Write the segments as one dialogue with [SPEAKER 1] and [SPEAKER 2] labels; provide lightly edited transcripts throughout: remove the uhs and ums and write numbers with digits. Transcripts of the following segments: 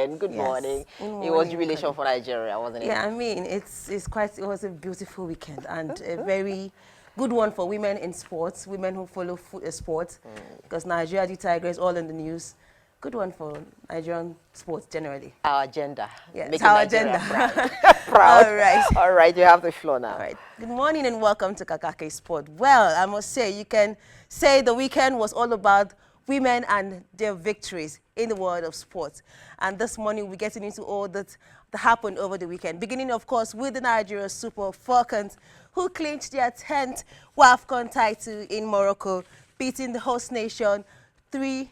[SPEAKER 1] Good morning. It was jubilation for Nigeria, wasn't it?
[SPEAKER 2] Yeah, I mean, it was a beautiful weekend and a very good one for women in sports, women who follow sports, because Nigeria DTIGRESS all in the news. Good one for Nigerian sports generally.
[SPEAKER 1] Our agenda.
[SPEAKER 2] Yeah,
[SPEAKER 1] Making
[SPEAKER 2] our
[SPEAKER 1] Nigeria
[SPEAKER 2] agenda.
[SPEAKER 1] proud.
[SPEAKER 2] All right.
[SPEAKER 1] All right, you have the floor now.
[SPEAKER 2] All right. Good morning and welcome to Kakaki Sport. Well, I must say, you can say the weekend was all about women and their victories in the world of sports. And this morning, we're getting into all that happened over the weekend. Beginning, of course, with the Nigeria Super Falcons, who clinched their 10th WAFCON title in Morocco, beating the host nation 3-2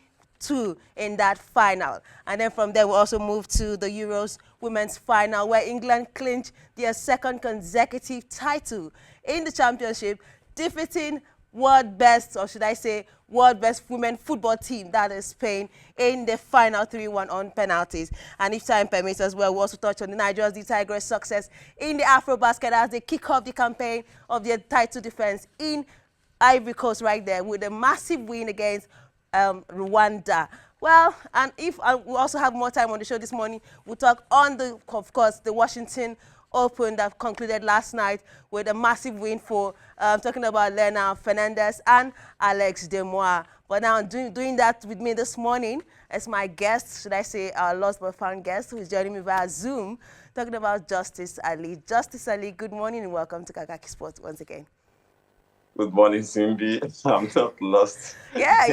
[SPEAKER 2] in that final. And then from there, we also moved to the Euros women's final, where England clinched their second consecutive title in the championship, defeating world best, or should I say, world best women football team, that is Spain, in the final 3-1 on penalties. And if time permits as well, we'll also touch on the Nigeria's DTIGRESS success in the AFRO basket as they kick off the campaign of their title defense in Ivory Coast right there with a massive win against Rwanda. Well, and if we also have more time on the show this morning, we'll talk on of course, the Washington Open that concluded last night with a massive win for talking about Lena Fernandez and Alex Demois. But now doing that with me this morning as my guest, should I say our lost but found guest, who is joining me via Zoom, talking about Justice Ali. Justice Ali, good morning and welcome to Kakaki Sports once again.
[SPEAKER 3] Good morning, Simbi. I'm not lost.
[SPEAKER 2] Yeah,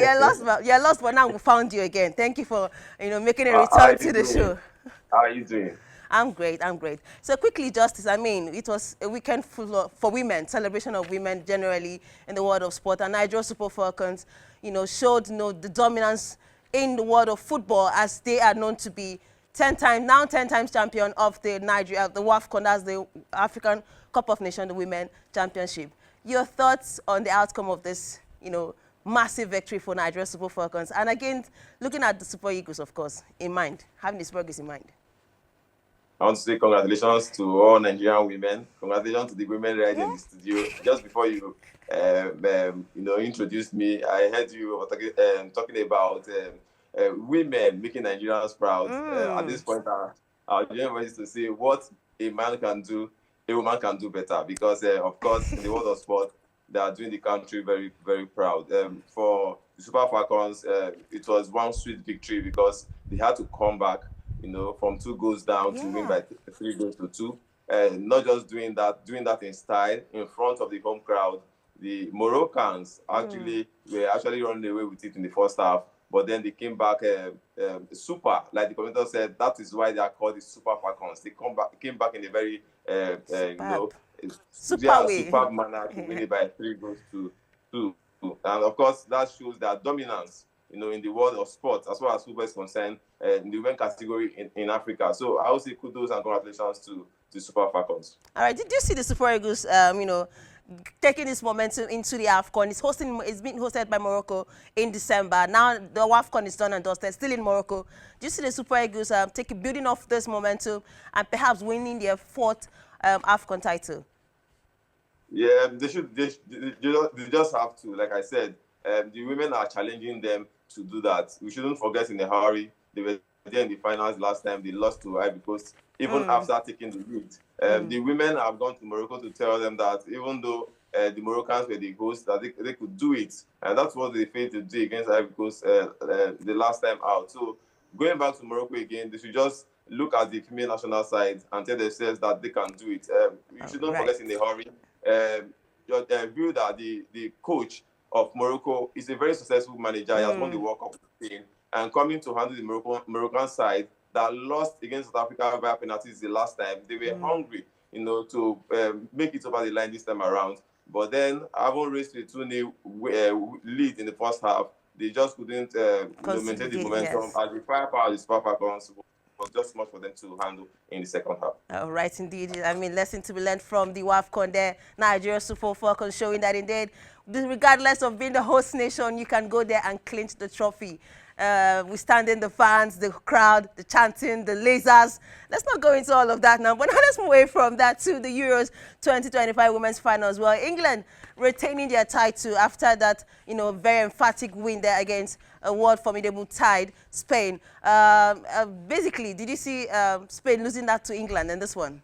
[SPEAKER 2] you're lost, but now we found you again. Thank you for making a return to the show.
[SPEAKER 3] How are you doing?
[SPEAKER 2] I'm great. So quickly, Justice, I mean, it was a weekend full for women, celebration of women generally in the world of sport. And Nigeria Super Falcons, showed the dominance in the world of football, as they are known to be 10 times champion of the WAFCON, that's the African Cup of Nations, the Women Championship. Your thoughts on the outcome of this, massive victory for Nigeria Super Falcons? And again, looking at the Super Eagles, of course, in mind, having the Super Eagles in mind.
[SPEAKER 3] I want to say congratulations to all Nigerian women. Congratulations to the women right in the studio. Just before you, introduced me, I heard you talking about women making Nigerians proud. At this point, I just wanted to say what a man can do, a woman can do better. Because, of course, in the world of sport, they are doing the country very, very proud. For the Super Falcons, it was one sweet victory because they had to come back, from 2 goals down to win by 3 goals to 2. Not just doing that in style in front of the home crowd. The Moroccans were running away with it in the first half, but then they came back super. Like the commentator said, that is why they are called the Super Falcons. They came back in a very superb manner to win it by 3 goals to 2. And of course, that shows their dominance, in the world of sports, as far as football is concerned, in the women category in Africa. So I would say kudos and congratulations to the Super Falcons.
[SPEAKER 2] All right, did you see the Super Eagles, taking this momentum into the AFCON? It's being hosted by Morocco in December. Now the AFCON is done and dusted, still in Morocco. Do you see the Super Eagles building off this momentum and perhaps winning their 4th AFCON title?
[SPEAKER 3] Yeah, they just have to. Like I said, the women are challenging them to do that. We shouldn't forget in a hurry. They were there in the finals last time. They lost to Ivory Coast, even after taking the lead. The women have gone to Morocco to tell them that even though the Moroccans were the hosts, that they could do it. And that's what they failed to do against Ivory Coast the last time out. So going back to Morocco again, they should just look at the female national side and tell themselves that they can do it. You shouldn't forget in a hurry. View that the coach of Morocco is a very successful manager. He has won the World Cup with Spain, and coming to handle the Moroccan side that lost against South Africa via penalties the last time. They were hungry, to make it over the line this time around. But then, having raised a 2-0 lead in the first half, they just couldn't maintain the momentum. As the firepower of the Super Falcons was just much for them to handle in the second half.
[SPEAKER 2] All right, indeed. I mean, lesson to be learned from the WAFCON there. Nigeria Super Falcons showing that indeed, regardless of being the host nation, you can go there and clinch the trophy. We stand in the fans, the crowd, the chanting, the lasers. Let's not go into all of that now. But now let's move away from that to the Euros 2025 Women's Final as well. England retaining their title after that, very emphatic win there against a world formidable tide, Spain. Basically, did you see Spain losing that to England in this one?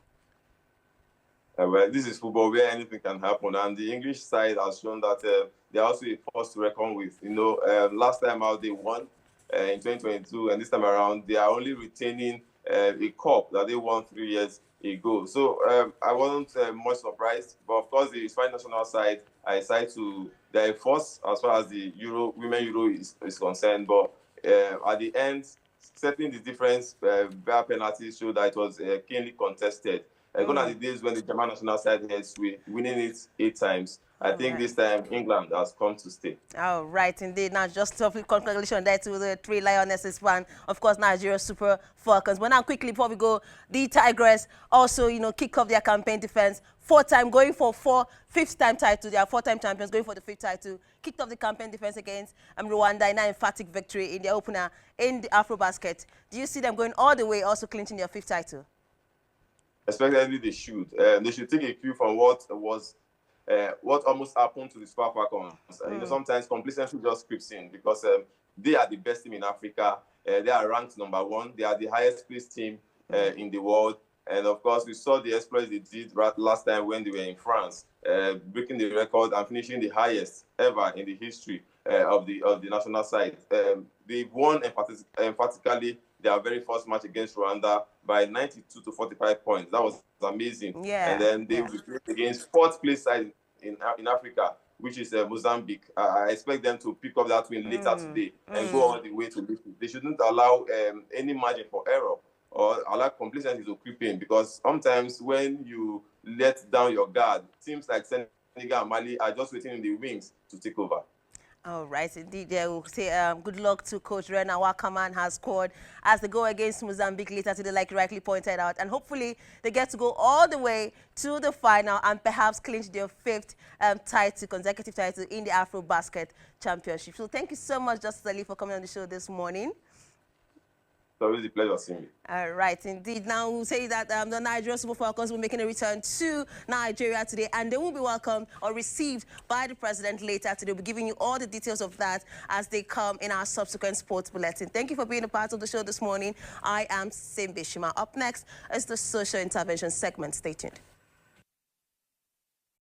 [SPEAKER 3] Well, this is football where anything can happen, and the English side has shown that they're also a force to reckon with. You know, last time out they won in 2022, and this time around they are only retaining a cup that they won 3 years ago. So I wasn't much surprised, but of course the Spanish national side, I decided to they're a force as far as the women Euro is concerned. But at the end, setting the difference via penalties showed that it was keenly contested. Gone are the days when the German national side heads winning it 8 times. I think this time England has come to stay.
[SPEAKER 2] Oh, right, indeed. Now, just congratulations there to the 3 lionesses fan. Of course, Nigeria Super Falcons. But now, quickly, before we go, DTIGRESS also, you know, kick off their campaign defense. 4-time, going for 5th-time title. They are 4-time champions, going for the 5th title. Kicked off the campaign defense against Rwanda in an emphatic victory in the opener in the AFRO BASKET. Do you see them going all the way, also clinching their 5th title?
[SPEAKER 3] Especially they should. They should take a cue from what almost happened to the SUPERFALCONs. You know, sometimes complacency just creeps in because they are the best team in Africa. They are ranked #1. They are the highest placed team in the world. And of course, we saw the exploits they did last time when they were in France, breaking the record and finishing the highest ever in the history of the national side. They won emphatically their very first match against Rwanda by 92 to 45 points. That was amazing.
[SPEAKER 2] Yeah.
[SPEAKER 3] And then they will be playing against 4th place side in Africa, which is Mozambique. I expect them to pick up that win later today and go all the way to victory. They shouldn't allow any margin for error or allow complacency to creep in, because sometimes when you let down your guard, teams like Senegal and Mali are just waiting in the wings to take over.
[SPEAKER 2] All right, indeed. Yeah, we'll say good luck to Coach Rena. WAFCON has scored as they go against Mozambique later today, like you rightly pointed out. And hopefully they get to go all the way to the final and perhaps clinch their 5th consecutive title in the Afro Basket Championship. So thank you so much, Justice Ali, for coming on the show this morning.
[SPEAKER 3] It's always a pleasure seeing you.
[SPEAKER 2] All right, indeed. Now we'll say that the Nigeria Super Falcons will be making a return to Nigeria today, and they will be welcomed or received by the president later today. We'll be giving you all the details of that as they come in our subsequent sports bulletin. Thank you for being a part of the show this morning. I am Simbi Shima. Up next is the social intervention segment. Stay tuned.